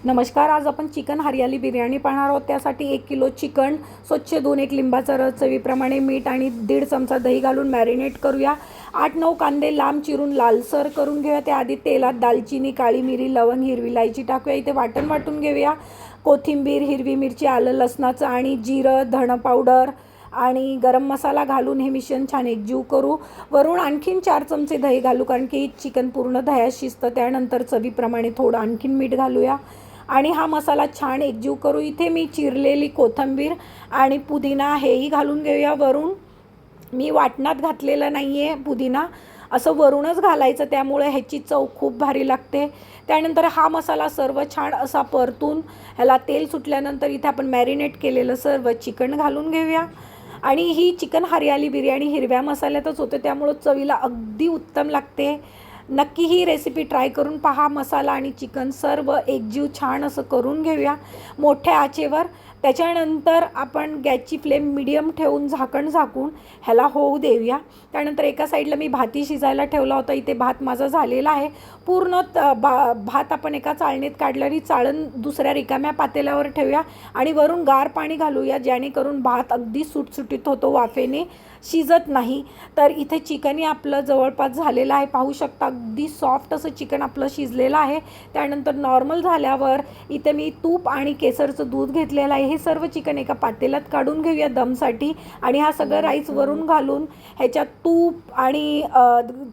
नमस्कार. आज आपण चिकन हरियाली बिर्याणी पाहणार आहोत. त्यासाठी 1 किलो चिकन स्वच्छ धुवून, 1 लिंबाचा रस, चवीप्रमाणे मीठ आणि 1.5 चमचा दही घालून मॅरिनेट करूया. 8-9 कांदे लांब चिरून लालसर करून घेऊया. त्याआधी तेलात दालचिनी, काळी मिरी, लवंग, हिरवी इलायची टाकूया. इथे वाटून घेऊया. कोथिंबीर, हिरवी मिरची, आलं लसणाचं आणि जिरं, धणं पावडर आणि गरम मसाला घालून हे मिश्रण छान एकजीव करू. वरून आणखीन 4 चमचे दही घालू, कारण की चिकन पूर्ण दह्यात शिजतं. त्यानंतर चवीप्रमाणे थोडं आणखीन मीठ घालूया आणि हा मसाला छान एकजीव करू. इथे मी चिरलेली कोथिंबीर आणि पुदिना हेही घालून घेऊया. वरून मी वाटणात घातलेलं नाही आहे पुदिना, असं वरूनच घालायचं, त्यामुळे ह्याची चव खूप भारी लागते. त्यानंतर हा मसाला सर्व छान असा परतून ह्याला तेल सुटल्यानंतर इथे आपण मॅरिनेट केलेलं सर्व चिकन घालून घेऊया. आणि ही चिकन हरियाली बिर्याणी हिरव्या मसाल्यातच होते, त्यामुळं चवीला अगदी उत्तम लागते. नक्की ही रेसिपी ट्राय करून पहा. मसाला आणि चिकन सर्व एकजीव छान असं करून घेऊया मोठ्या आचेवर. त्याच्यानंतर आपण गॅसची फ्लेम मीडियम ठेवून झाकून ह्याला होऊ देऊया. त्यानंतर एका साईडला मी भाती शिजायला ठेवला होता. इथे भात माझा झालेला आहे. पूर्ण भात आपण एका चाळणीत काढल्याने चाळण दुसऱ्या रिकाम्या पातेल्यावर ठेवूया आणि वरून गार पाणी घालूया, जेणेकरून भात अगदी सुटसुटीत होतो, वाफेने शिजत नाही. तर इथे चिकनही आपलं जवळपास झालेलं आहे. पाहू शकता अगदी सॉफ्ट असं चिकन आपलं शिजलेलं आहे. त्यानंतर नॉर्मल झाल्यावर इथे मी तूप आणि केसरचं दूध घेतलेलं आहे. हे सर्व चिकन एका पातेल्यात काढून घेऊया दमसाठी आणि हा सगळं राईस वरून घालून ह्याच्यात तूप आणि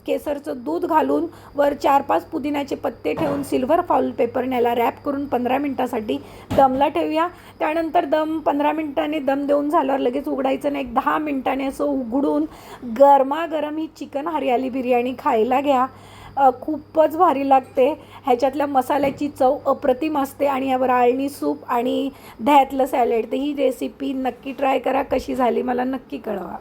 केसरचं दूध घालून वर 4-5 पुदिन्याचे पत्ते ठेवून सिल्वर फॉईल पेपरने याला रॅप करून 15 मिनटासाठी दमला ठेवूया. त्यानंतर 15 मिनटाने दम देऊन झाल्यावर लगेच उघडायचं नाही. 10 मिनटाने असं उघडून गरमागरम ही चिकन हरियाली बिर्याणी खायला घ्या. खूपच भारी लागते. ह्याच्यातल्या मसाल्याची चव अप्रतिम असते आणि यावर आळणी सूप आणि दह्यातलं सॅलेड. तर ही रेसिपी नक्की ट्राय करा. कशी झाली मला नक्की कळवा.